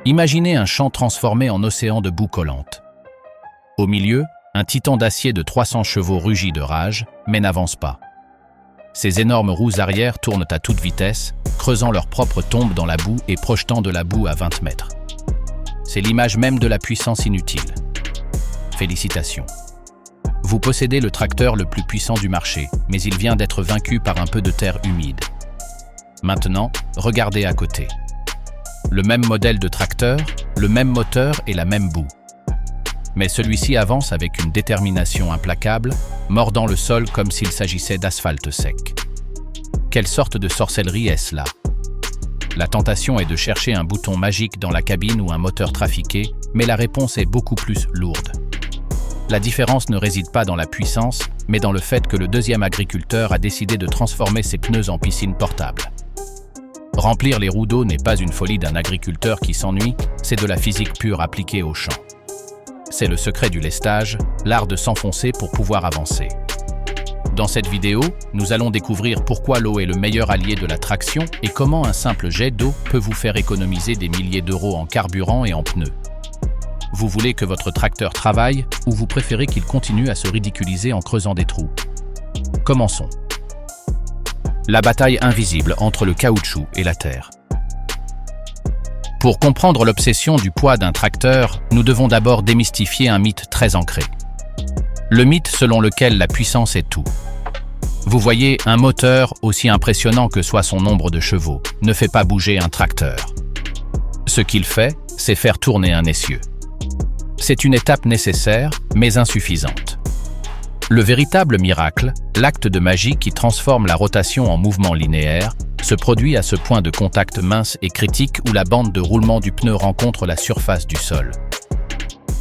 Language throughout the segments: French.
Imaginez un champ transformé en océan de boue collante. Au milieu, un titan d'acier de 300 chevaux rugit de rage, mais n'avance pas. Ses énormes roues arrière tournent à toute vitesse, creusant leur propre tombe dans la boue et projetant de la boue à 20 mètres. C'est l'image même de la puissance inutile. Félicitations. Vous possédez le tracteur le plus puissant du marché, mais il vient d'être vaincu par un peu de terre humide. Maintenant, regardez à côté. Le même modèle de tracteur, le même moteur et la même boue. Mais celui-ci avance avec une détermination implacable, mordant le sol comme s'il s'agissait d'asphalte sec. Quelle sorte de sorcellerie est-ce là? La tentation est de chercher un bouton magique dans la cabine ou un moteur trafiqué, mais la réponse est beaucoup plus lourde. La différence ne réside pas dans la puissance, mais dans le fait que le deuxième agriculteur a décidé de transformer ses pneus en piscine portable. Remplir les roues d'eau n'est pas une folie d'un agriculteur qui s'ennuie, c'est de la physique pure appliquée au champ. C'est le secret du lestage, l'art de s'enfoncer pour pouvoir avancer. Dans cette vidéo, nous allons découvrir pourquoi l'eau est le meilleur allié de la traction et comment un simple jet d'eau peut vous faire économiser des milliers d'euros en carburant et en pneus. Vous voulez que votre tracteur travaille ou vous préférez qu'il continue à se ridiculiser en creusant des trous? Commençons. La bataille invisible entre le caoutchouc et la terre. Pour comprendre l'obsession du poids d'un tracteur, nous devons d'abord démystifier un mythe très ancré. Le mythe selon lequel la puissance est tout. Vous voyez, un moteur, aussi impressionnant que soit son nombre de chevaux, ne fait pas bouger un tracteur. Ce qu'il fait, c'est faire tourner un essieu. C'est une étape nécessaire, mais insuffisante. Le véritable miracle, l'acte de magie qui transforme la rotation en mouvement linéaire, se produit à ce point de contact mince et critique où la bande de roulement du pneu rencontre la surface du sol.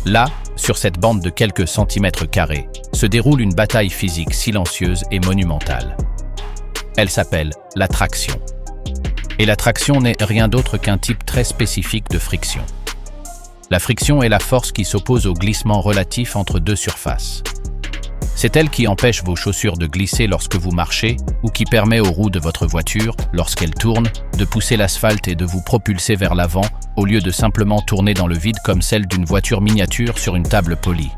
Là, sur cette bande de quelques centimètres carrés, se déroule une bataille physique silencieuse et monumentale. Elle s'appelle la traction. Et la traction n'est rien d'autre qu'un type très spécifique de friction. La friction est la force qui s'oppose au glissement relatif entre deux surfaces. C'est elle qui empêche vos chaussures de glisser lorsque vous marchez ou qui permet aux roues de votre voiture, lorsqu'elles tournent, de pousser l'asphalte et de vous propulser vers l'avant au lieu de simplement tourner dans le vide comme celle d'une voiture miniature sur une table polie.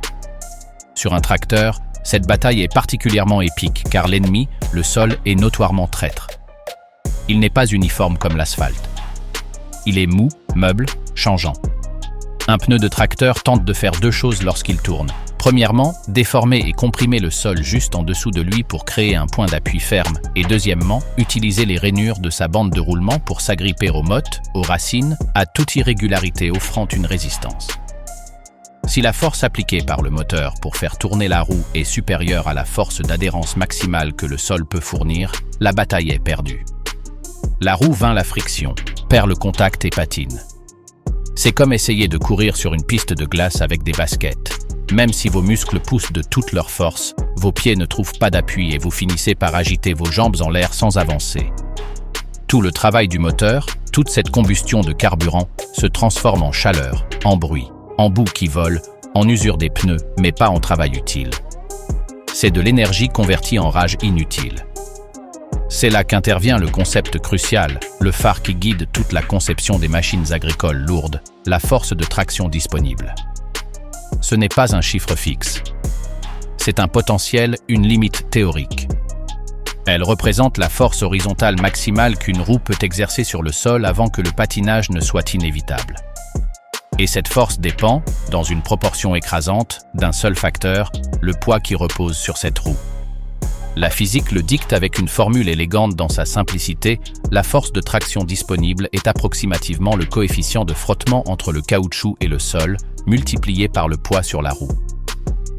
Sur un tracteur, cette bataille est particulièrement épique car l'ennemi, le sol, est notoirement traître. Il n'est pas uniforme comme l'asphalte. Il est mou, meuble, changeant. Un pneu de tracteur tente de faire deux choses lorsqu'il tourne. Premièrement, déformer et comprimer le sol juste en dessous de lui pour créer un point d'appui ferme et deuxièmement, utiliser les rainures de sa bande de roulement pour s'agripper aux mottes, aux racines, à toute irrégularité offrant une résistance. Si la force appliquée par le moteur pour faire tourner la roue est supérieure à la force d'adhérence maximale que le sol peut fournir, la bataille est perdue. La roue vainc la friction, perd le contact et patine. C'est comme essayer de courir sur une piste de glace avec des baskets. Même si vos muscles poussent de toute leur force, vos pieds ne trouvent pas d'appui et vous finissez par agiter vos jambes en l'air sans avancer. Tout le travail du moteur, toute cette combustion de carburant, se transforme en chaleur, en bruit, en boue qui vole, en usure des pneus, mais pas en travail utile. C'est de l'énergie convertie en rage inutile. C'est là qu'intervient le concept crucial, le phare qui guide toute la conception des machines agricoles lourdes, la force de traction disponible. Ce n'est pas un chiffre fixe. C'est un potentiel, une limite théorique. Elle représente la force horizontale maximale qu'une roue peut exercer sur le sol avant que le patinage ne soit inévitable. Et cette force dépend, dans une proportion écrasante, d'un seul facteur, le poids qui repose sur cette roue. La physique le dicte avec une formule élégante dans sa simplicité, la force de traction disponible est approximativement le coefficient de frottement entre le caoutchouc et le sol, multiplié par le poids sur la roue.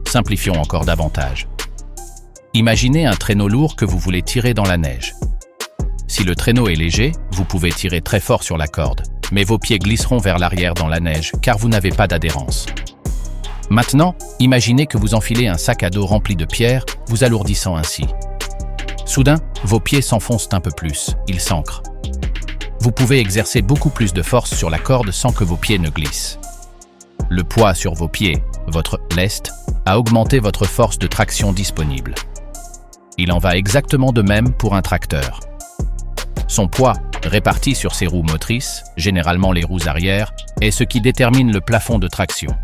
Simplifions encore davantage. Imaginez un traîneau lourd que vous voulez tirer dans la neige. Si le traîneau est léger, vous pouvez tirer très fort sur la corde, mais vos pieds glisseront vers l'arrière dans la neige car vous n'avez pas d'adhérence. Maintenant, imaginez que vous enfilez un sac à dos rempli de pierres, vous alourdissant ainsi. Soudain, vos pieds s'enfoncent un peu plus, ils s'ancrent. Vous pouvez exercer beaucoup plus de force sur la corde sans que vos pieds ne glissent. Le poids sur vos pieds, votre lest, a augmenté votre force de traction disponible. Il en va exactement de même pour un tracteur. Son poids, répartie sur ses roues motrices, généralement les roues arrière, est ce qui détermine le plafond de traction.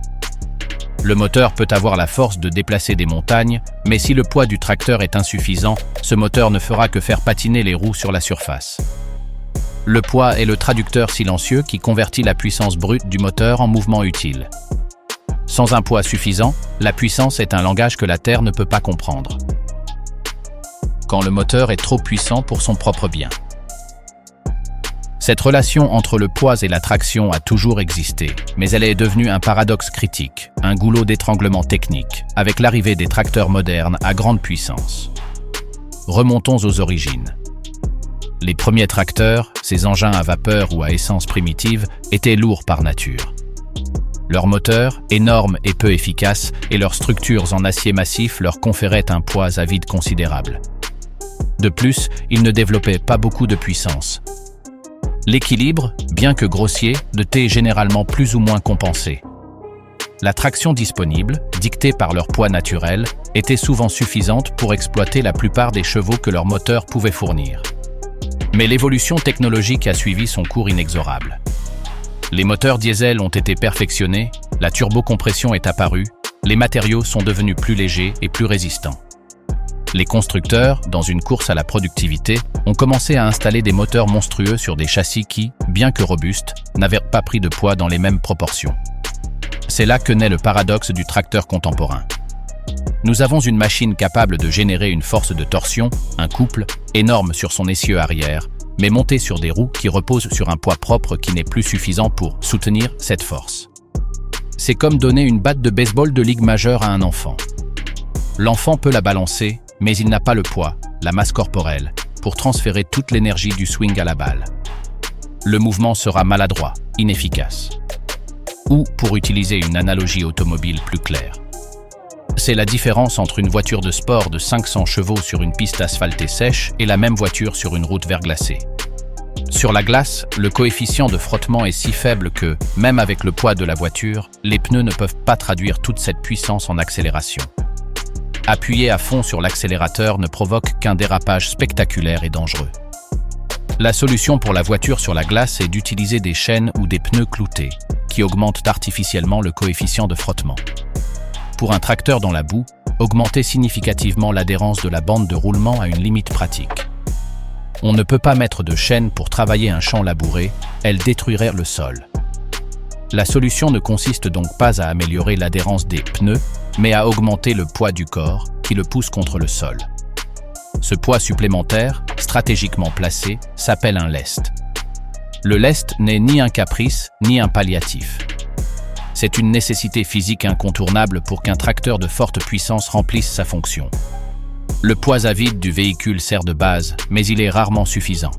Le moteur peut avoir la force de déplacer des montagnes, mais si le poids du tracteur est insuffisant, ce moteur ne fera que faire patiner les roues sur la surface. Le poids est le traducteur silencieux qui convertit la puissance brute du moteur en mouvement utile. Sans un poids suffisant, la puissance est un langage que la Terre ne peut pas comprendre. Quand le moteur est trop puissant pour son propre bien. Cette relation entre le poids et la traction a toujours existé, mais elle est devenue un paradoxe critique, un goulot d'étranglement technique, avec l'arrivée des tracteurs modernes à grande puissance. Remontons aux origines. Les premiers tracteurs, ces engins à vapeur ou à essence primitive, étaient lourds par nature. Leurs moteurs, énormes et peu efficaces, et leurs structures en acier massif leur conféraient un poids à vide considérable. De plus, ils ne développaient pas beaucoup de puissance. L'équilibre, bien que grossier, était généralement plus ou moins compensé. La traction disponible, dictée par leur poids naturel, était souvent suffisante pour exploiter la plupart des chevaux que leur moteur pouvait fournir. Mais l'évolution technologique a suivi son cours inexorable. Les moteurs diesel ont été perfectionnés, la turbocompression est apparue, les matériaux sont devenus plus légers et plus résistants. Les constructeurs, dans une course à la productivité, ont commencé à installer des moteurs monstrueux sur des châssis qui, bien que robustes, n'avaient pas pris de poids dans les mêmes proportions. C'est là que naît le paradoxe du tracteur contemporain. Nous avons une machine capable de générer une force de torsion, un couple, énorme sur son essieu arrière, mais montée sur des roues qui reposent sur un poids propre qui n'est plus suffisant pour soutenir cette force. C'est comme donner une batte de baseball de ligue majeure à un enfant. L'enfant peut la balancer, mais il n'a pas le poids, la masse corporelle, pour transférer toute l'énergie du swing à la balle. Le mouvement sera maladroit, inefficace. Ou, pour utiliser une analogie automobile plus claire, c'est la différence entre une voiture de sport de 500 chevaux sur une piste asphaltée sèche et la même voiture sur une route verglacée. Sur la glace, le coefficient de frottement est si faible que, même avec le poids de la voiture, les pneus ne peuvent pas traduire toute cette puissance en accélération. Appuyer à fond sur l'accélérateur ne provoque qu'un dérapage spectaculaire et dangereux. La solution pour la voiture sur la glace est d'utiliser des chaînes ou des pneus cloutés, qui augmentent artificiellement le coefficient de frottement. Pour un tracteur dans la boue, augmenter significativement l'adhérence de la bande de roulement a une limite pratique. On ne peut pas mettre de chaîne pour travailler un champ labouré, elles détruiraient le sol. La solution ne consiste donc pas à améliorer l'adhérence des pneus, mais à augmenter le poids du corps qui le pousse contre le sol. Ce poids supplémentaire, stratégiquement placé, s'appelle un lest. Le lest n'est ni un caprice, ni un palliatif. C'est une nécessité physique incontournable pour qu'un tracteur de forte puissance remplisse sa fonction. Le poids à vide du véhicule sert de base, mais il est rarement suffisant.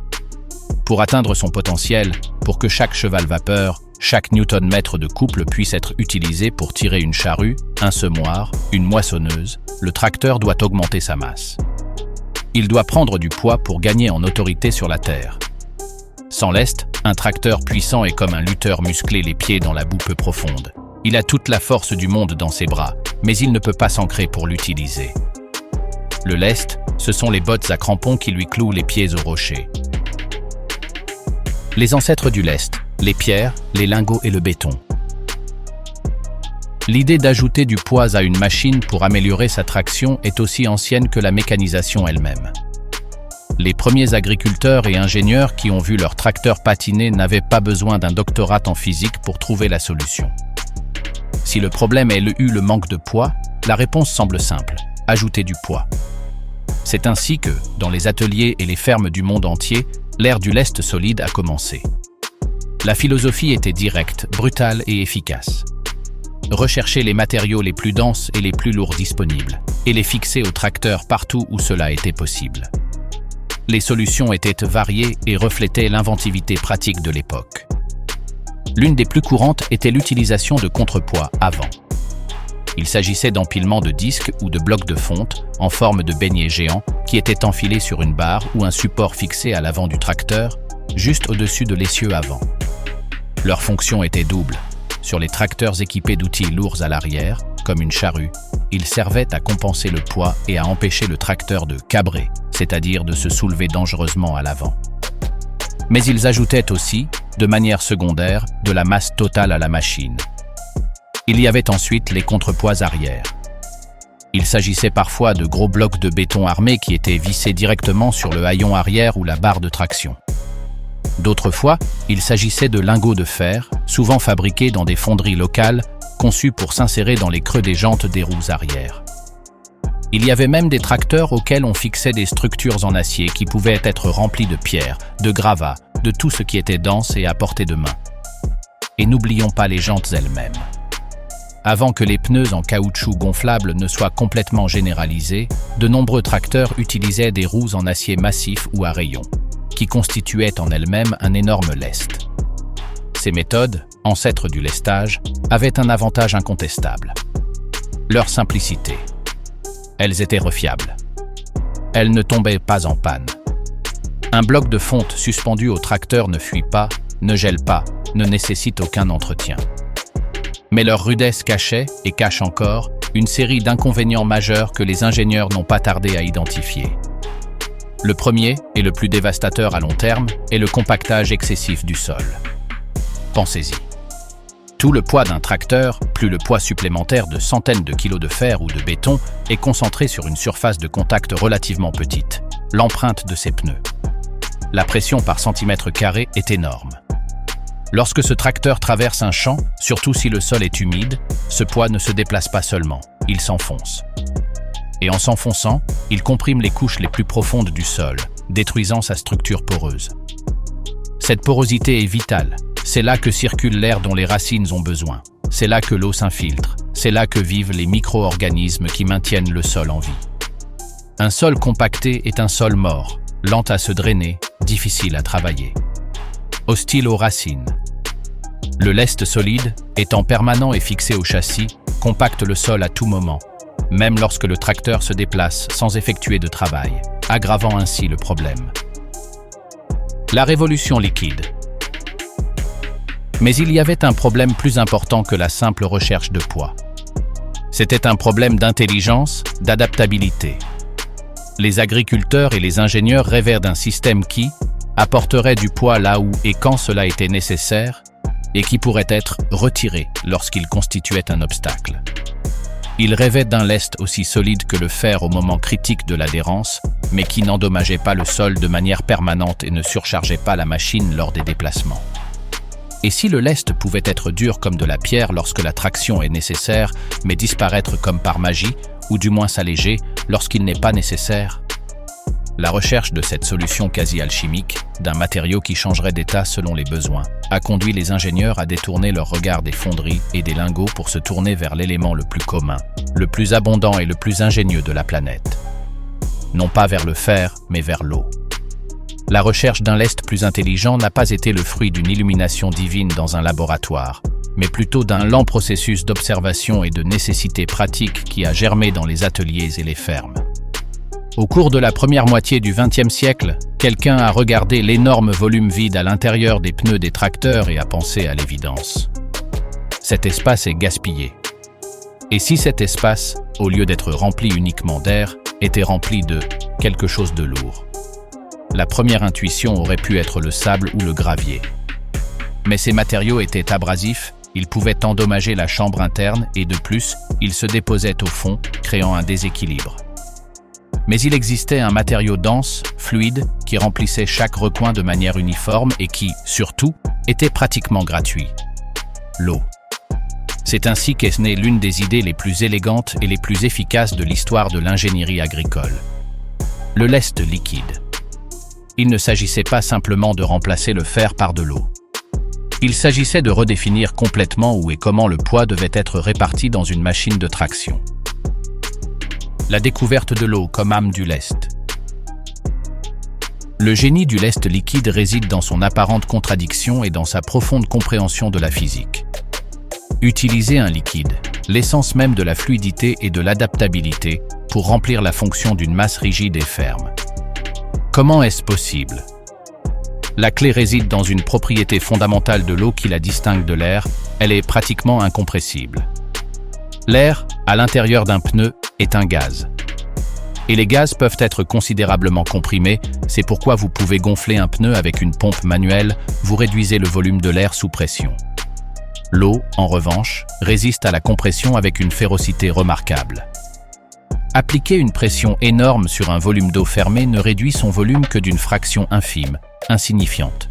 Pour atteindre son potentiel, pour que chaque cheval vapeur, chaque newton-mètre de couple puisse être utilisé pour tirer une charrue, un semoir, une moissonneuse, le tracteur doit augmenter sa masse. Il doit prendre du poids pour gagner en autorité sur la terre. Sans lest, un tracteur puissant est comme un lutteur musclé les pieds dans la boue peu profonde. Il a toute la force du monde dans ses bras, mais il ne peut pas s'ancrer pour l'utiliser. Le lest, ce sont les bottes à crampons qui lui clouent les pieds au rocher. Les ancêtres du lest, les pierres, les lingots et le béton. L'idée d'ajouter du poids à une machine pour améliorer sa traction est aussi ancienne que la mécanisation elle-même. Les premiers agriculteurs et ingénieurs qui ont vu leur tracteur patiner n'avaient pas besoin d'un doctorat en physique pour trouver la solution. Si le problème est le manque de poids, la réponse semble simple, ajouter du poids. C'est ainsi que, dans les ateliers et les fermes du monde entier, l'ère du lest solide a commencé. La philosophie était directe, brutale et efficace. Rechercher les matériaux les plus denses et les plus lourds disponibles, et les fixer au tracteur partout où cela était possible. Les solutions étaient variées et reflétaient l'inventivité pratique de l'époque. L'une des plus courantes était l'utilisation de contrepoids avant. Il s'agissait d'empilements de disques ou de blocs de fonte en forme de beignets géants qui étaient enfilés sur une barre ou un support fixé à l'avant du tracteur, juste au-dessus de l'essieu avant. Leur fonction était double. Sur les tracteurs équipés d'outils lourds à l'arrière, comme une charrue, ils servaient à compenser le poids et à empêcher le tracteur de cabrer, c'est-à-dire de se soulever dangereusement à l'avant. Mais ils ajoutaient aussi, de manière secondaire, de la masse totale à la machine. Il y avait ensuite les contrepoids arrière. Il s'agissait parfois de gros blocs de béton armé qui étaient vissés directement sur le haillon arrière ou la barre de traction. D'autres fois, il s'agissait de lingots de fer, souvent fabriqués dans des fonderies locales, conçus pour s'insérer dans les creux des jantes des roues arrière. Il y avait même des tracteurs auxquels on fixait des structures en acier qui pouvaient être remplies de pierres, de gravats, de tout ce qui était dense et à portée de main. Et n'oublions pas les jantes elles-mêmes. Avant que les pneus en caoutchouc gonflable ne soient complètement généralisés, de nombreux tracteurs utilisaient des roues en acier massif ou à rayons, qui constituaient en elles-mêmes un énorme lest. Ces méthodes, ancêtres du lestage, avaient un avantage incontestable. Leur simplicité. Elles étaient refiables. Elles ne tombaient pas en panne. Un bloc de fonte suspendu au tracteur ne fuit pas, ne gèle pas, ne nécessite aucun entretien. Mais leur rudesse cachait, et cache encore, une série d'inconvénients majeurs que les ingénieurs n'ont pas tardé à identifier. Le premier, et le plus dévastateur à long terme, est le compactage excessif du sol. Pensez-y. Tout le poids d'un tracteur, plus le poids supplémentaire de centaines de kilos de fer ou de béton, est concentré sur une surface de contact relativement petite, l'empreinte de ses pneus. La pression par centimètre carré est énorme. Lorsque ce tracteur traverse un champ, surtout si le sol est humide, ce poids ne se déplace pas seulement, il s'enfonce. Et en s'enfonçant, il comprime les couches les plus profondes du sol, détruisant sa structure poreuse. Cette porosité est vitale, c'est là que circule l'air dont les racines ont besoin, c'est là que l'eau s'infiltre, c'est là que vivent les micro-organismes qui maintiennent le sol en vie. Un sol compacté est un sol mort, lent à se drainer, difficile à travailler. Hostile aux racines. Le lest solide, étant permanent et fixé au châssis, compacte le sol à tout moment, même lorsque le tracteur se déplace sans effectuer de travail, aggravant ainsi le problème. La révolution liquide. Mais il y avait un problème plus important que la simple recherche de poids. C'était un problème d'intelligence, d'adaptabilité. Les agriculteurs et les ingénieurs rêvèrent d'un système qui apporterait du poids là où et quand cela était nécessaire, et qui pourrait être retiré lorsqu'il constituait un obstacle. Ils rêvaient d'un lest aussi solide que le fer au moment critique de l'adhérence, mais qui n'endommageait pas le sol de manière permanente et ne surchargeait pas la machine lors des déplacements. Et si le lest pouvait être dur comme de la pierre lorsque la traction est nécessaire, mais disparaître comme par magie, ou du moins s'alléger lorsqu'il n'est pas nécessaire? La recherche de cette solution quasi alchimique, d'un matériau qui changerait d'état selon les besoins, a conduit les ingénieurs à détourner leur regard des fonderies et des lingots pour se tourner vers l'élément le plus commun, le plus abondant et le plus ingénieux de la planète. Non pas vers le fer, mais vers l'eau. La recherche d'un lest plus intelligent n'a pas été le fruit d'une illumination divine dans un laboratoire, mais plutôt d'un lent processus d'observation et de nécessité pratique qui a germé dans les ateliers et les fermes. Au cours de la première moitié du XXe siècle, quelqu'un a regardé l'énorme volume vide à l'intérieur des pneus des tracteurs et a pensé à l'évidence. Cet espace est gaspillé. Et si cet espace, au lieu d'être rempli uniquement d'air, était rempli de quelque chose de lourd? La première intuition aurait pu être le sable ou le gravier. Mais ces matériaux étaient abrasifs, ils pouvaient endommager la chambre interne et de plus, ils se déposaient au fond, créant un déséquilibre. Mais il existait un matériau dense, fluide, qui remplissait chaque recoin de manière uniforme et qui, surtout, était pratiquement gratuit. L'eau. C'est ainsi qu'est née l'une des idées les plus élégantes et les plus efficaces de l'histoire de l'ingénierie agricole. Le lest liquide. Il ne s'agissait pas simplement de remplacer le fer par de l'eau. Il s'agissait de redéfinir complètement où et comment le poids devait être réparti dans une machine de traction. La découverte de l'eau comme âme du lest. Le génie du lest liquide réside dans son apparente contradiction et dans sa profonde compréhension de la physique. Utiliser un liquide, l'essence même de la fluidité et de l'adaptabilité, pour remplir la fonction d'une masse rigide et ferme. Comment est-ce possible? La clé réside dans une propriété fondamentale de l'eau qui la distingue de l'air, elle est pratiquement incompressible. L'air, à l'intérieur d'un pneu, est un gaz. Et les gaz peuvent être considérablement comprimés, c'est pourquoi vous pouvez gonfler un pneu avec une pompe manuelle, vous réduisez le volume de l'air sous pression. L'eau, en revanche, résiste à la compression avec une férocité remarquable. Appliquer une pression énorme sur un volume d'eau fermé ne réduit son volume que d'une fraction infime, insignifiante.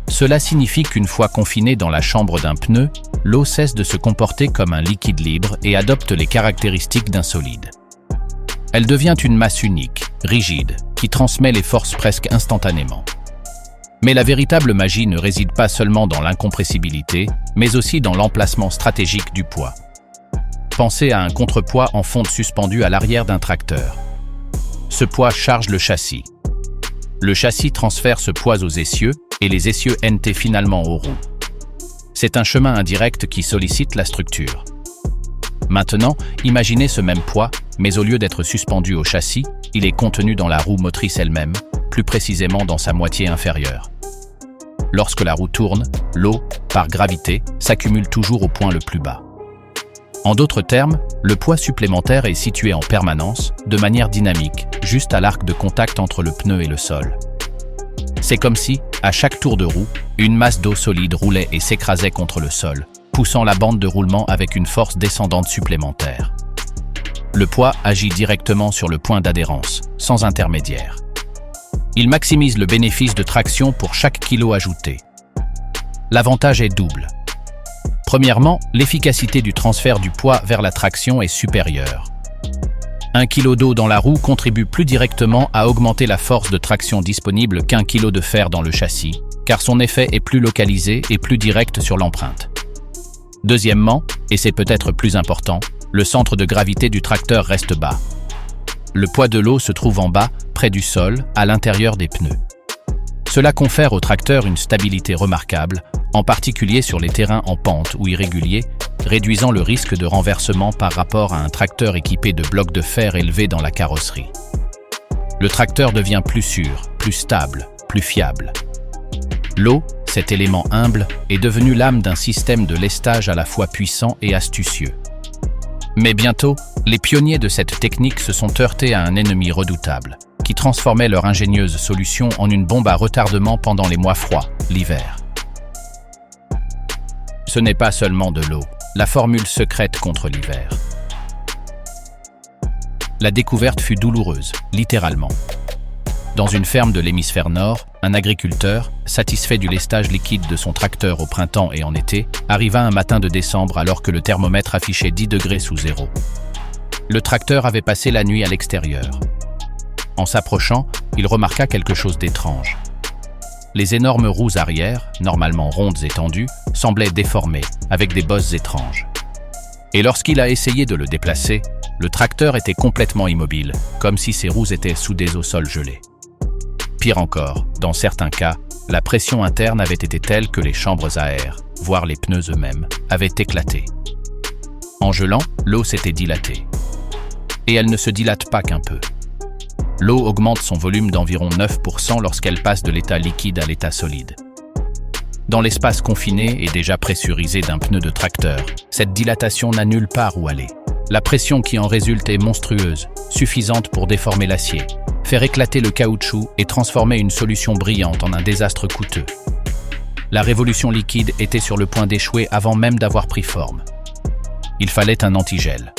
Cela signifie qu'une fois confinée dans la chambre d'un pneu, l'eau cesse de se comporter comme un liquide libre et adopte les caractéristiques d'un solide. Elle devient une masse unique, rigide, qui transmet les forces presque instantanément. Mais la véritable magie ne réside pas seulement dans l'incompressibilité, mais aussi dans l'emplacement stratégique du poids. Pensez à un contrepoids en fonte suspendu à l'arrière d'un tracteur. Ce poids charge le châssis. Le châssis transfère ce poids aux essieux et les essieux NT finalement aux roues. C'est un chemin indirect qui sollicite la structure. Maintenant, imaginez ce même poids, mais au lieu d'être suspendu au châssis, il est contenu dans la roue motrice elle-même, plus précisément dans sa moitié inférieure. Lorsque la roue tourne, l'eau, par gravité, s'accumule toujours au point le plus bas. En d'autres termes, le poids supplémentaire est situé en permanence, de manière dynamique, juste à l'arc de contact entre le pneu et le sol. C'est comme si, à chaque tour de roue, une masse d'eau solide roulait et s'écrasait contre le sol, poussant la bande de roulement avec une force descendante supplémentaire. Le poids agit directement sur le point d'adhérence, sans intermédiaire. Il maximise le bénéfice de traction pour chaque kilo ajouté. L'avantage est double. Premièrement, l'efficacité du transfert du poids vers la traction est supérieure. 1 kg d'eau dans la roue contribue plus directement à augmenter la force de traction disponible qu'1 kg de fer dans le châssis, car son effet est plus localisé et plus direct sur l'empreinte. Deuxièmement, et c'est peut-être plus important, le centre de gravité du tracteur reste bas. Le poids de l'eau se trouve en bas, près du sol, à l'intérieur des pneus. Cela confère au tracteur une stabilité remarquable, en particulier sur les terrains en pente ou irréguliers, réduisant le risque de renversement par rapport à un tracteur équipé de blocs de fer élevés dans la carrosserie. Le tracteur devient plus sûr, plus stable, plus fiable. L'eau, cet élément humble, est devenu l'âme d'un système de lestage à la fois puissant et astucieux. Mais bientôt, les pionniers de cette technique se sont heurtés à un ennemi redoutable, qui transformait leur ingénieuse solution en une bombe à retardement pendant les mois froids, l'hiver. Ce n'est pas seulement de l'eau, la formule secrète contre l'hiver. La découverte fut douloureuse, littéralement. Dans une ferme de l'hémisphère nord, un agriculteur, satisfait du lestage liquide de son tracteur au printemps et en été, arriva un matin de décembre alors que le thermomètre affichait 10 degrés sous zéro. Le tracteur avait passé la nuit à l'extérieur. En s'approchant, il remarqua quelque chose d'étrange. Les énormes roues arrière, normalement rondes et tendues, semblaient déformées, avec des bosses étranges. Et lorsqu'il a essayé de le déplacer, le tracteur était complètement immobile, comme si ses roues étaient soudées au sol gelé. Pire encore, dans certains cas, la pression interne avait été telle que les chambres à air, voire les pneus eux-mêmes, avaient éclaté. En gelant, l'eau s'était dilatée. Et elle ne se dilate pas qu'un peu. L'eau augmente son volume d'environ 9% lorsqu'elle passe de l'état liquide à l'état solide. Dans l'espace confiné et déjà pressurisé d'un pneu de tracteur, cette dilatation n'a nulle part où aller. La pression qui en résulte est monstrueuse, suffisante pour déformer l'acier, faire éclater le caoutchouc et transformer une solution brillante en un désastre coûteux. La révolution liquide était sur le point d'échouer avant même d'avoir pris forme. Il fallait un antigel.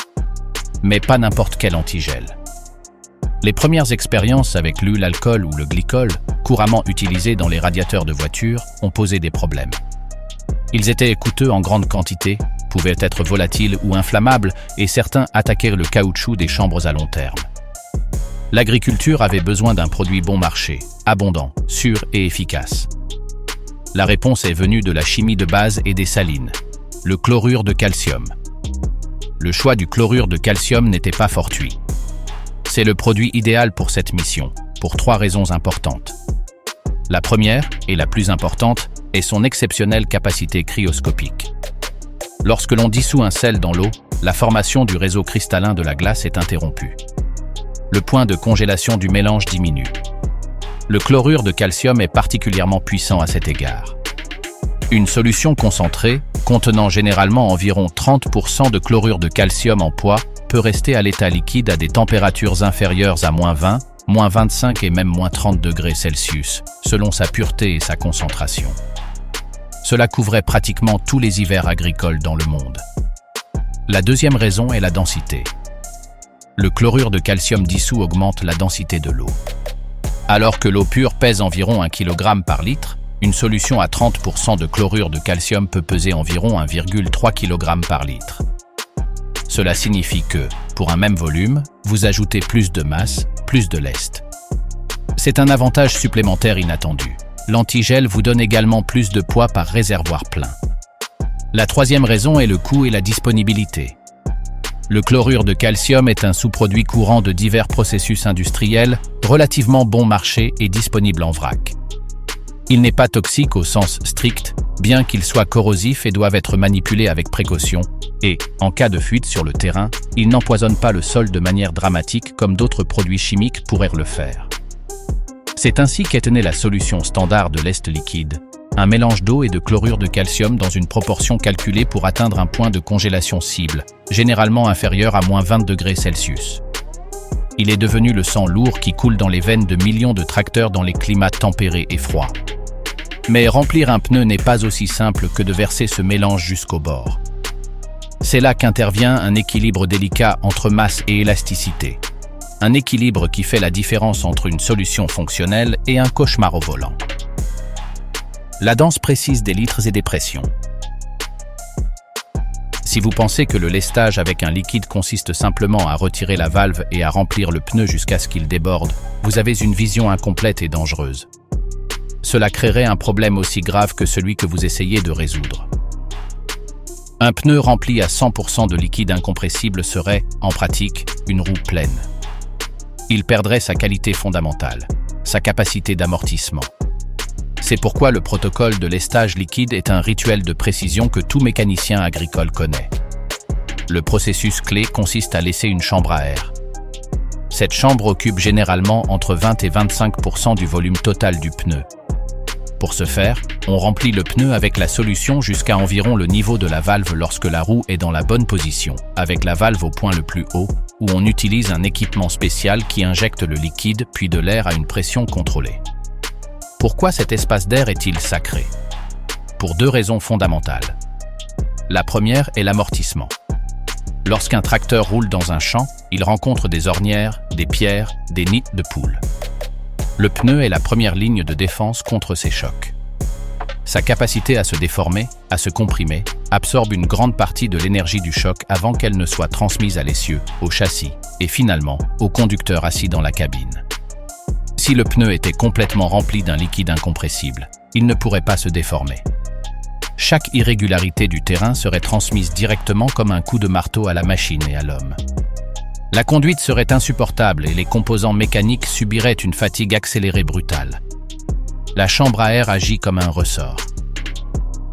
Mais pas n'importe quel antigel. Les premières expériences avec l'alcool ou le glycol, couramment utilisés dans les radiateurs de voitures, ont posé des problèmes. Ils étaient coûteux en grande quantité, pouvaient être volatiles ou inflammables, et certains attaquaient le caoutchouc des chambres à long terme. L'agriculture avait besoin d'un produit bon marché, abondant, sûr et efficace. La réponse est venue de la chimie de base et des salines, le chlorure de calcium. Le choix du chlorure de calcium n'était pas fortuit. C'est le produit idéal pour cette mission, pour 3 raisons importantes. La première, et la plus importante, est son exceptionnelle capacité cryoscopique. Lorsque l'on dissout un sel dans l'eau, la formation du réseau cristallin de la glace est interrompue. Le point de congélation du mélange diminue. Le chlorure de calcium est particulièrement puissant à cet égard. Une solution concentrée, contenant généralement environ 30% de chlorure de calcium en poids, peut rester à l'état liquide à des températures inférieures à -20, -25 et même -30 degrés Celsius, selon sa pureté et sa concentration. Cela couvrait pratiquement tous les hivers agricoles dans le monde. La deuxième raison est la densité. Le chlorure de calcium dissous augmente la densité de l'eau. Alors que l'eau pure pèse environ 1 kg par litre, une solution à 30% de chlorure de calcium peut peser environ 1,3 kg par litre. Cela signifie que, pour un même volume, vous ajoutez plus de masse, plus de lest. C'est un avantage supplémentaire inattendu. L'antigel vous donne également plus de poids par réservoir plein. La troisième raison est le coût et la disponibilité. Le chlorure de calcium est un sous-produit courant de divers processus industriels, relativement bon marché et disponible en vrac. Il n'est pas toxique au sens strict, bien qu'il soit corrosif et doive être manipulé avec précaution, et, en cas de fuite sur le terrain, il n'empoisonne pas le sol de manière dramatique comme d'autres produits chimiques pourraient le faire. C'est ainsi qu'est née la solution standard de lest liquide, un mélange d'eau et de chlorure de calcium dans une proportion calculée pour atteindre un point de congélation cible, généralement inférieur à -20 degrés Celsius. Il est devenu le sang lourd qui coule dans les veines de millions de tracteurs dans les climats tempérés et froids. Mais remplir un pneu n'est pas aussi simple que de verser ce mélange jusqu'au bord. C'est là qu'intervient un équilibre délicat entre masse et élasticité. Un équilibre qui fait la différence entre une solution fonctionnelle et un cauchemar au volant. La danse précise des litres et des pressions. Si vous pensez que le lestage avec un liquide consiste simplement à retirer la valve et à remplir le pneu jusqu'à ce qu'il déborde, vous avez une vision incomplète et dangereuse. Cela créerait un problème aussi grave que celui que vous essayez de résoudre. Un pneu rempli à 100% de liquide incompressible serait, en pratique, une roue pleine. Il perdrait sa qualité fondamentale, sa capacité d'amortissement. C'est pourquoi le protocole de lestage liquide est un rituel de précision que tout mécanicien agricole connaît. Le processus clé consiste à laisser une chambre à air. Cette chambre occupe généralement entre 20 et 25% du volume total du pneu. Pour ce faire, on remplit le pneu avec la solution jusqu'à environ le niveau de la valve lorsque la roue est dans la bonne position, avec la valve au point le plus haut, où on utilise un équipement spécial qui injecte le liquide puis de l'air à une pression contrôlée. Pourquoi cet espace d'air est-il sacré? Pour deux raisons fondamentales. La première est l'amortissement. Lorsqu'un tracteur roule dans un champ, il rencontre des ornières, des pierres, des nids de poules. Le pneu est la première ligne de défense contre ces chocs. Sa capacité à se déformer, à se comprimer, absorbe une grande partie de l'énergie du choc avant qu'elle ne soit transmise à l'essieu, au châssis et finalement au conducteur assis dans la cabine. Si le pneu était complètement rempli d'un liquide incompressible, il ne pourrait pas se déformer. Chaque irrégularité du terrain serait transmise directement comme un coup de marteau à la machine et à l'homme. La conduite serait insupportable et les composants mécaniques subiraient une fatigue accélérée brutale. La chambre à air agit comme un ressort.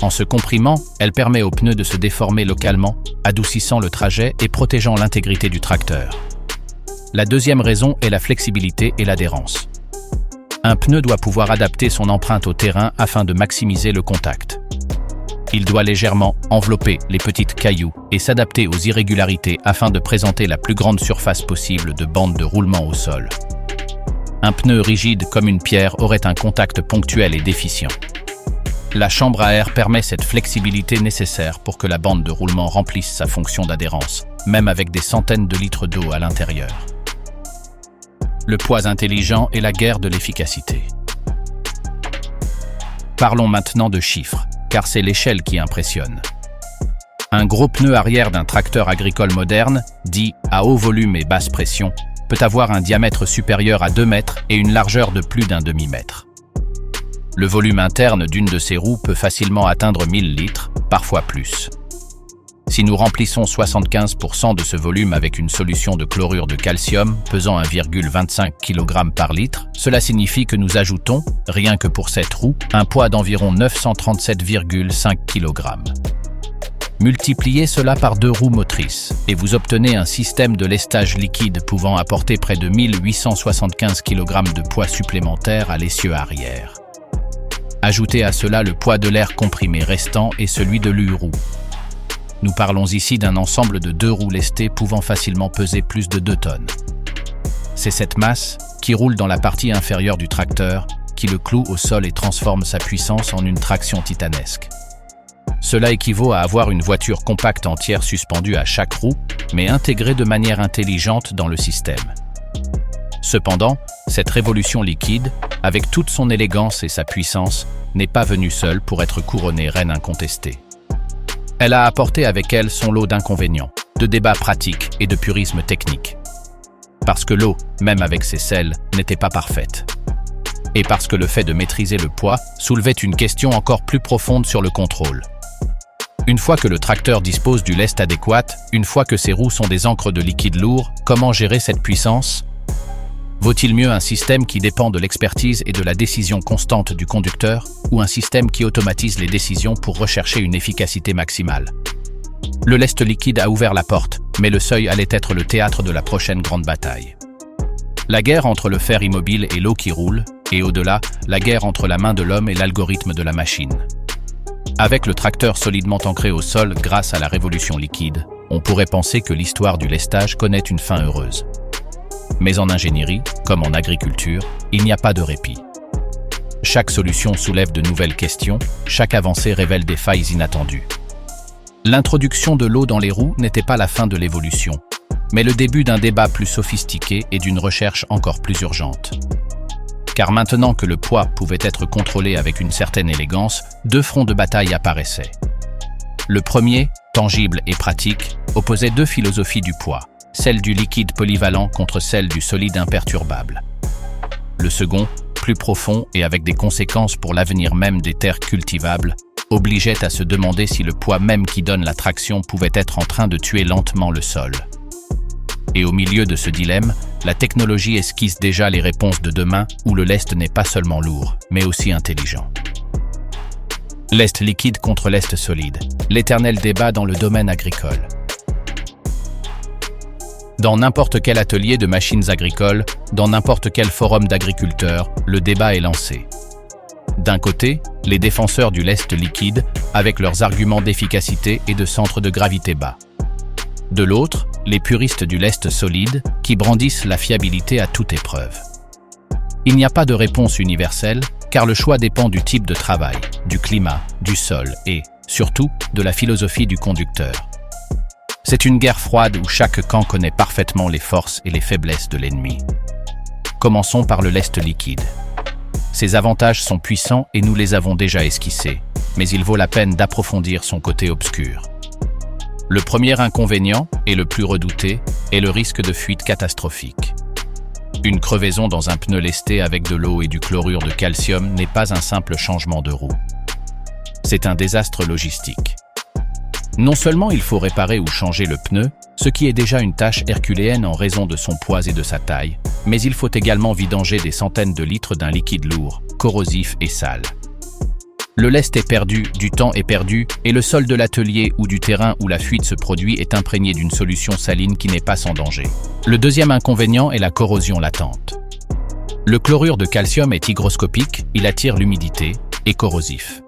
En se comprimant, elle permet au pneu de se déformer localement, adoucissant le trajet et protégeant l'intégrité du tracteur. La deuxième raison est la flexibilité et l'adhérence. Un pneu doit pouvoir adapter son empreinte au terrain afin de maximiser le contact. Il doit légèrement envelopper les petites cailloux et s'adapter aux irrégularités afin de présenter la plus grande surface possible de bande de roulement au sol. Un pneu rigide comme une pierre aurait un contact ponctuel et déficient. La chambre à air permet cette flexibilité nécessaire pour que la bande de roulement remplisse sa fonction d'adhérence, même avec des centaines de litres d'eau à l'intérieur. Le poids intelligent et la guerre de l'efficacité. Parlons maintenant de chiffres, car c'est l'échelle qui impressionne. Un gros pneu arrière d'un tracteur agricole moderne, dit à haut volume et basse pression, peut avoir un diamètre supérieur à 2 mètres et une largeur de plus d'un demi-mètre. Le volume interne d'une de ces roues peut facilement atteindre 1000 litres, parfois plus. Si nous remplissons 75% de ce volume avec une solution de chlorure de calcium pesant 1,25 kg par litre, cela signifie que nous ajoutons, rien que pour cette roue, un poids d'environ 937,5 kg. Multipliez cela par 2 roues motrices et vous obtenez un système de lestage liquide pouvant apporter près de 1875 kg de poids supplémentaire à l'essieu arrière. Ajoutez à cela le poids de l'air comprimé restant et celui de l'U-roue. Nous parlons ici d'un ensemble de 2 roues lestées pouvant facilement peser plus de 2 tonnes. C'est cette masse, qui roule dans la partie inférieure du tracteur, qui le cloue au sol et transforme sa puissance en une traction titanesque. Cela équivaut à avoir une voiture compacte entière suspendue à chaque roue, mais intégrée de manière intelligente dans le système. Cependant, cette révolution liquide, avec toute son élégance et sa puissance, n'est pas venue seule pour être couronnée reine incontestée. Elle a apporté avec elle son lot d'inconvénients, de débats pratiques et de purisme technique. Parce que l'eau, même avec ses sels, n'était pas parfaite. Et parce que le fait de maîtriser le poids soulevait une question encore plus profonde sur le contrôle. Une fois que le tracteur dispose du lest adéquat, une fois que ses roues sont des encres de liquide lourd, comment gérer cette puissance ? Vaut-il mieux un système qui dépend de l'expertise et de la décision constante du conducteur, ou un système qui automatise les décisions pour rechercher une efficacité maximale ? Le lest liquide a ouvert la porte, mais le seuil allait être le théâtre de la prochaine grande bataille. La guerre entre le fer immobile et l'eau qui roule, et au-delà, la guerre entre la main de l'homme et l'algorithme de la machine. Avec le tracteur solidement ancré au sol grâce à la révolution liquide, on pourrait penser que l'histoire du lestage connaît une fin heureuse. Mais en ingénierie, comme en agriculture, il n'y a pas de répit. Chaque solution soulève de nouvelles questions, chaque avancée révèle des failles inattendues. L'introduction de l'eau dans les roues n'était pas la fin de l'évolution, mais le début d'un débat plus sophistiqué et d'une recherche encore plus urgente. Car maintenant que le poids pouvait être contrôlé avec une certaine élégance, 2 fronts de bataille apparaissaient. Le premier, tangible et pratique, opposait 2 philosophies du poids, celle du liquide polyvalent contre celle du solide imperturbable. Le second, plus profond et avec des conséquences pour l'avenir même des terres cultivables, obligeait à se demander si le poids même qui donne la traction pouvait être en train de tuer lentement le sol. Et au milieu de ce dilemme, la technologie esquisse déjà les réponses de demain où le lest n'est pas seulement lourd, mais aussi intelligent. Lest liquide contre lest solide, l'éternel débat dans le domaine agricole. Dans n'importe quel atelier de machines agricoles, dans n'importe quel forum d'agriculteurs, le débat est lancé. D'un côté, les défenseurs du lest liquide, avec leurs arguments d'efficacité et de centre de gravité bas. De l'autre, les puristes du lest solide, qui brandissent la fiabilité à toute épreuve. Il n'y a pas de réponse universelle, car le choix dépend du type de travail, du climat, du sol et, surtout, de la philosophie du conducteur. C'est une guerre froide où chaque camp connaît parfaitement les forces et les faiblesses de l'ennemi. Commençons par le lest liquide. Ses avantages sont puissants et nous les avons déjà esquissés, mais il vaut la peine d'approfondir son côté obscur. Le premier inconvénient, et le plus redouté, est le risque de fuite catastrophique. Une crevaison dans un pneu lesté avec de l'eau et du chlorure de calcium n'est pas un simple changement de roue. C'est un désastre logistique. Non seulement il faut réparer ou changer le pneu, ce qui est déjà une tâche herculéenne en raison de son poids et de sa taille, mais il faut également vidanger des centaines de litres d'un liquide lourd, corrosif et sale. Le lest est perdu, du temps est perdu, et le sol de l'atelier ou du terrain où la fuite se produit est imprégné d'une solution saline qui n'est pas sans danger. Le deuxième inconvénient est la corrosion latente. Le chlorure de calcium est hygroscopique, il attire l'humidité, et corrosif.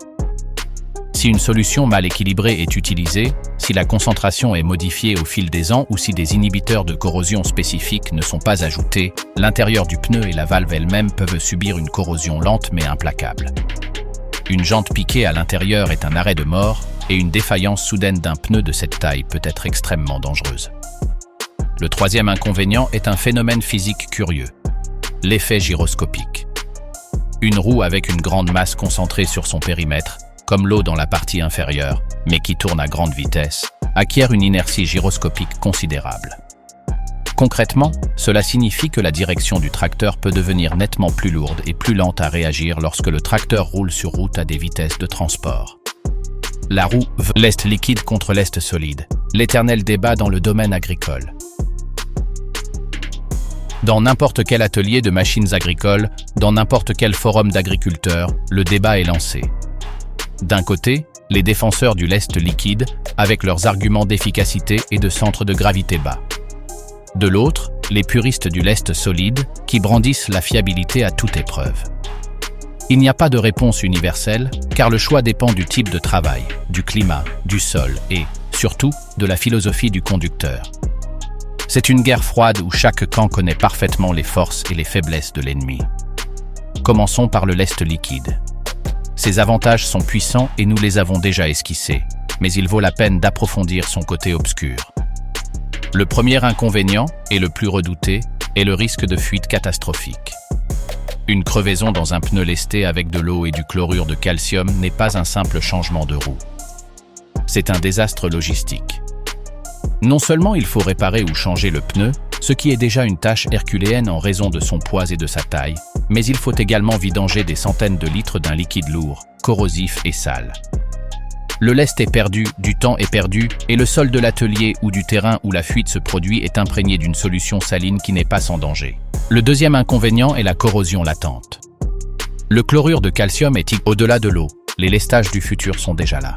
Si une solution mal équilibrée est utilisée, si la concentration est modifiée au fil des ans ou si des inhibiteurs de corrosion spécifiques ne sont pas ajoutés, l'intérieur du pneu et la valve elle-même peuvent subir une corrosion lente mais implacable. Une jante piquée à l'intérieur est un arrêt de mort et une défaillance soudaine d'un pneu de cette taille peut être extrêmement dangereuse. Le troisième inconvénient est un phénomène physique curieux, l'effet gyroscopique. Une roue avec une grande masse concentrée sur son périmètre, comme l'eau dans la partie inférieure, mais qui tourne à grande vitesse, acquiert une inertie gyroscopique considérable. Concrètement, cela signifie que la direction du tracteur peut devenir nettement plus lourde et plus lente à réagir lorsque le tracteur roule sur route à des vitesses de transport. La roue lest liquide contre lest solide, l'éternel débat dans le domaine agricole. Dans n'importe quel atelier de machines agricoles, dans n'importe quel forum d'agriculteurs, le débat est lancé. D'un côté, les défenseurs du lest liquide, avec leurs arguments d'efficacité et de centre de gravité bas. De l'autre, les puristes du lest solide, qui brandissent la fiabilité à toute épreuve. Il n'y a pas de réponse universelle, car le choix dépend du type de travail, du climat, du sol et, surtout, de la philosophie du conducteur. C'est une guerre froide où chaque camp connaît parfaitement les forces et les faiblesses de l'ennemi. Commençons par le lest liquide. Ses avantages sont puissants et nous les avons déjà esquissés, mais il vaut la peine d'approfondir son côté obscur. Le premier inconvénient, et le plus redouté, est le risque de fuite catastrophique. Une crevaison dans un pneu lesté avec de l'eau et du chlorure de calcium n'est pas un simple changement de roue. C'est un désastre logistique. Non seulement il faut réparer ou changer le pneu, ce qui est déjà une tâche herculéenne en raison de son poids et de sa taille, mais il faut également vidanger des centaines de litres d'un liquide lourd, corrosif et sale. Le lest est perdu, du temps est perdu, et le sol de l'atelier ou du terrain où la fuite se produit est imprégné d'une solution saline qui n'est pas sans danger. Le deuxième inconvénient est la corrosion latente. Le chlorure de calcium est au-delà de l'eau. Les lestages du futur sont déjà là.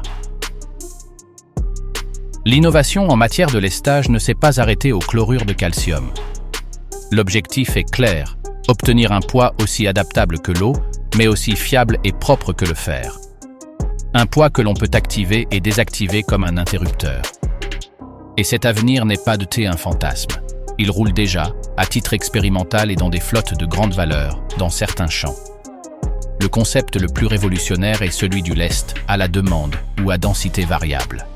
L'innovation en matière de lestage ne s'est pas arrêtée au chlorure de calcium. L'objectif est clair, obtenir un poids aussi adaptable que l'eau, mais aussi fiable et propre que le fer. Un poids que l'on peut activer et désactiver comme un interrupteur. Et cet avenir n'est pas de thé un fantasme. Il roule déjà, à titre expérimental et dans des flottes de grande valeur, dans certains champs. Le concept le plus révolutionnaire est celui du lest, à la demande ou à densité variable.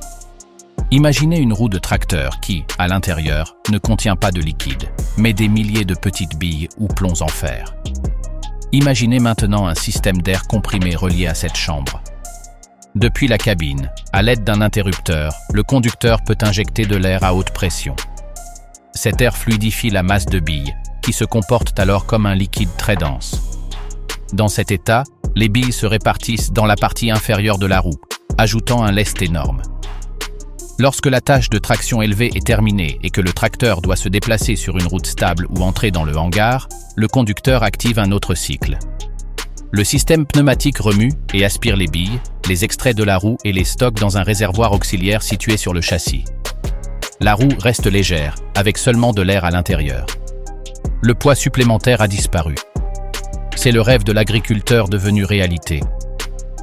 Imaginez une roue de tracteur qui, à l'intérieur, ne contient pas de liquide, mais des milliers de petites billes ou plombs en fer. Imaginez maintenant un système d'air comprimé relié à cette chambre. Depuis la cabine, à l'aide d'un interrupteur, le conducteur peut injecter de l'air à haute pression. Cet air fluidifie la masse de billes, qui se comportent alors comme un liquide très dense. Dans cet état, les billes se répartissent dans la partie inférieure de la roue, ajoutant un lest énorme. Lorsque la tâche de traction élevée est terminée et que le tracteur doit se déplacer sur une route stable ou entrer dans le hangar, le conducteur active un autre cycle. Le système pneumatique remue et aspire les billes, les extrait de la roue et les stocke dans un réservoir auxiliaire situé sur le châssis. La roue reste légère, avec seulement de l'air à l'intérieur. Le poids supplémentaire a disparu. C'est le rêve de l'agriculteur devenu réalité.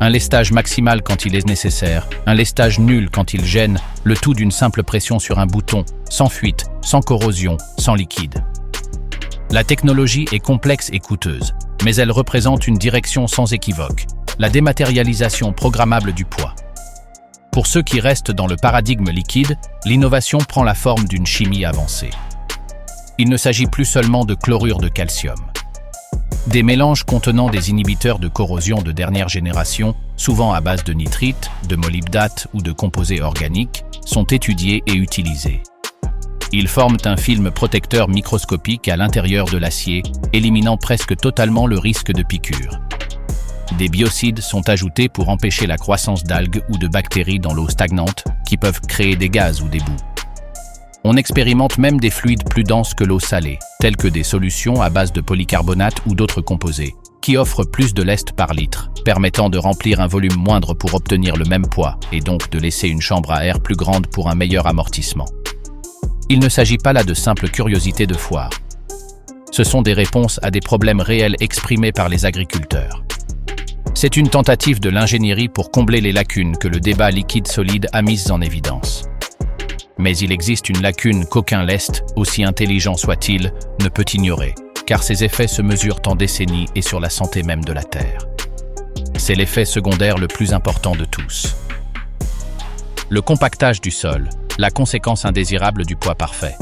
Un lestage maximal quand il est nécessaire, un lestage nul quand il gêne, le tout d'une simple pression sur un bouton, sans fuite, sans corrosion, sans liquide. La technologie est complexe et coûteuse, mais elle représente une direction sans équivoque, la dématérialisation programmable du poids. Pour ceux qui restent dans le paradigme liquide, l'innovation prend la forme d'une chimie avancée. Il ne s'agit plus seulement de chlorure de calcium. Des mélanges contenant des inhibiteurs de corrosion de dernière génération, souvent à base de nitrite, de molybdate ou de composés organiques, sont étudiés et utilisés. Ils forment un film protecteur microscopique à l'intérieur de l'acier, éliminant presque totalement le risque de piqûre. Des biocides sont ajoutés pour empêcher la croissance d'algues ou de bactéries dans l'eau stagnante, qui peuvent créer des gaz ou des boues. On expérimente même des fluides plus denses que l'eau salée, tels que des solutions à base de polycarbonate ou d'autres composés, qui offrent plus de lest par litre, permettant de remplir un volume moindre pour obtenir le même poids, et donc de laisser une chambre à air plus grande pour un meilleur amortissement. Il ne s'agit pas là de simples curiosités de foire. Ce sont des réponses à des problèmes réels exprimés par les agriculteurs. C'est une tentative de l'ingénierie pour combler les lacunes que le débat liquide-solide a mises en évidence. Mais il existe une lacune qu'aucun lest, aussi intelligent soit-il, ne peut ignorer, car ses effets se mesurent en décennies et sur la santé même de la Terre. C'est l'effet secondaire le plus important de tous. Le compactage du sol, la conséquence indésirable du poids parfait.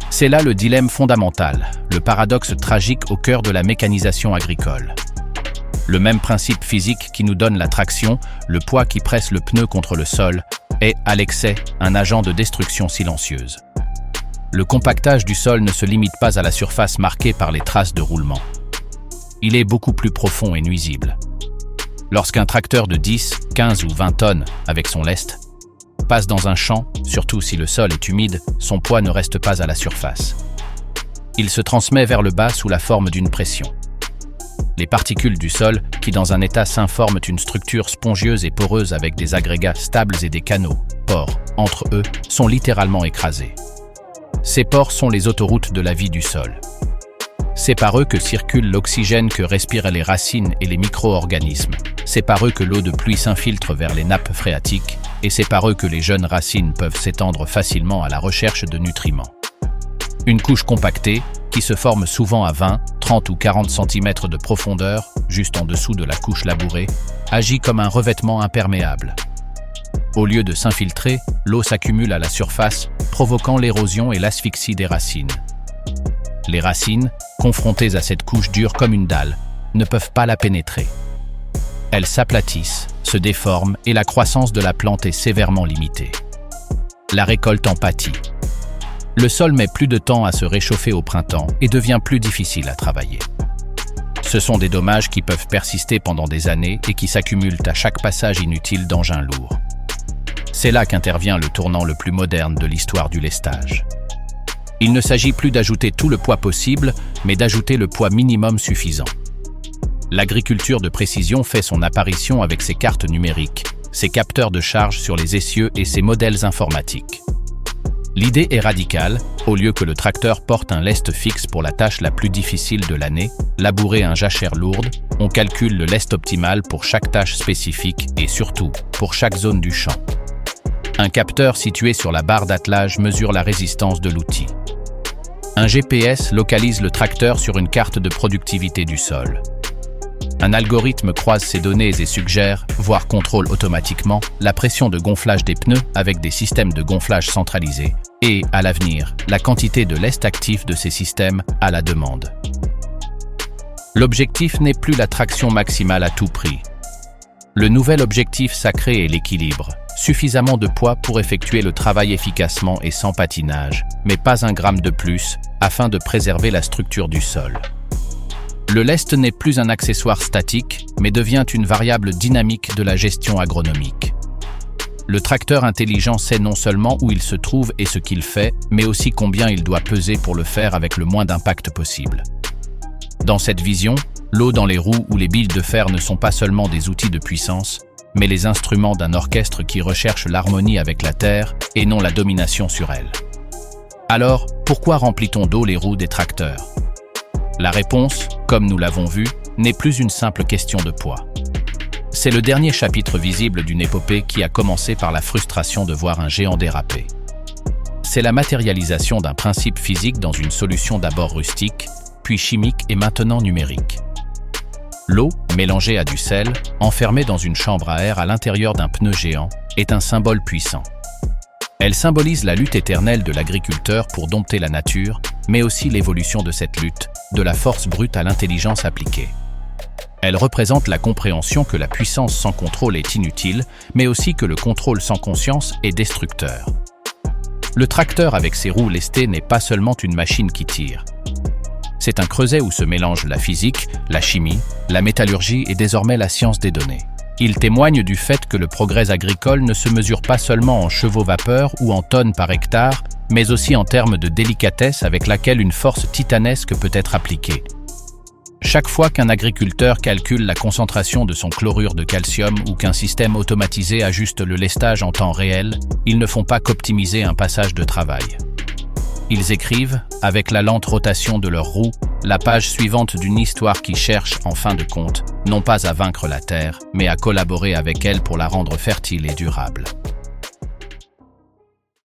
C'est là le dilemme fondamental, le paradoxe tragique au cœur de la mécanisation agricole. Le même principe physique qui nous donne la traction, le poids qui presse le pneu contre le sol, est, à l'excès, un agent de destruction silencieuse. Le compactage du sol ne se limite pas à la surface marquée par les traces de roulement. Il est beaucoup plus profond et nuisible. Lorsqu'un tracteur de 10, 15 ou 20 tonnes, avec son lest, passe dans un champ, surtout si le sol est humide, son poids ne reste pas à la surface. Il se transmet vers le bas sous la forme d'une pression. Les particules du sol, qui dans un état sain forment une structure spongieuse et poreuse avec des agrégats stables et des canaux, pores, entre eux, sont littéralement écrasés. Ces pores sont les autoroutes de la vie du sol. C'est par eux que circule l'oxygène que respirent les racines et les micro-organismes. C'est par eux que l'eau de pluie s'infiltre vers les nappes phréatiques, et c'est par eux que les jeunes racines peuvent s'étendre facilement à la recherche de nutriments. Une couche compactée, qui se forme souvent à 20, 30 ou 40 cm de profondeur, juste en dessous de la couche labourée, agit comme un revêtement imperméable. Au lieu de s'infiltrer, l'eau s'accumule à la surface, provoquant l'érosion et l'asphyxie des racines. Les racines, confrontées à cette couche dure comme une dalle, ne peuvent pas la pénétrer. Elles s'aplatissent, se déforment et la croissance de la plante est sévèrement limitée. La récolte en pâtit. Le sol met plus de temps à se réchauffer au printemps et devient plus difficile à travailler. Ce sont des dommages qui peuvent persister pendant des années et qui s'accumulent à chaque passage inutile d'engins lourds. C'est là qu'intervient le tournant le plus moderne de l'histoire du lestage. Il ne s'agit plus d'ajouter tout le poids possible, mais d'ajouter le poids minimum suffisant. L'agriculture de précision fait son apparition avec ses cartes numériques, ses capteurs de charge sur les essieux et ses modèles informatiques. L'idée est radicale, au lieu que le tracteur porte un lest fixe pour la tâche la plus difficile de l'année, labourer un jachère lourde, on calcule le lest optimal pour chaque tâche spécifique et surtout, pour chaque zone du champ. Un capteur situé sur la barre d'attelage mesure la résistance de l'outil. Un GPS localise le tracteur sur une carte de productivité du sol. Un algorithme croise ces données et suggère, voire contrôle automatiquement, la pression de gonflage des pneus avec des systèmes de gonflage centralisés et, à l'avenir, la quantité de lest actif de ces systèmes à la demande. L'objectif n'est plus la traction maximale à tout prix. Le nouvel objectif sacré est l'équilibre. Suffisamment de poids pour effectuer le travail efficacement et sans patinage, mais pas un gramme de plus, afin de préserver la structure du sol. Le lest n'est plus un accessoire statique, mais devient une variable dynamique de la gestion agronomique. Le tracteur intelligent sait non seulement où il se trouve et ce qu'il fait, mais aussi combien il doit peser pour le faire avec le moins d'impact possible. Dans cette vision, l'eau dans les roues ou les billes de fer ne sont pas seulement des outils de puissance, mais les instruments d'un orchestre qui recherche l'harmonie avec la terre et non la domination sur elle. Alors, pourquoi remplit-on d'eau les roues des tracteurs ? La réponse, comme nous l'avons vu, n'est plus une simple question de poids. C'est le dernier chapitre visible d'une épopée qui a commencé par la frustration de voir un géant déraper. C'est la matérialisation d'un principe physique dans une solution d'abord rustique, puis chimique et maintenant numérique. L'eau, mélangée à du sel, enfermée dans une chambre à air à l'intérieur d'un pneu géant, est un symbole puissant. Elle symbolise la lutte éternelle de l'agriculteur pour dompter la nature, mais aussi l'évolution de cette lutte, de la force brute à l'intelligence appliquée. Elle représente la compréhension que la puissance sans contrôle est inutile, mais aussi que le contrôle sans conscience est destructeur. Le tracteur avec ses roues lestées n'est pas seulement une machine qui tire. C'est un creuset où se mélangent la physique, la chimie, la métallurgie et désormais la science des données. Il témoigne du fait que le progrès agricole ne se mesure pas seulement en chevaux-vapeur ou en tonnes par hectare, mais aussi en termes de délicatesse avec laquelle une force titanesque peut être appliquée. Chaque fois qu'un agriculteur calcule la concentration de son chlorure de calcium ou qu'un système automatisé ajuste le lestage en temps réel, ils ne font pas qu'optimiser un passage de travail. Ils écrivent, avec la lente rotation de leurs roues, la page suivante d'une histoire qui cherche, en fin de compte, non pas à vaincre la terre, mais à collaborer avec elle pour la rendre fertile et durable.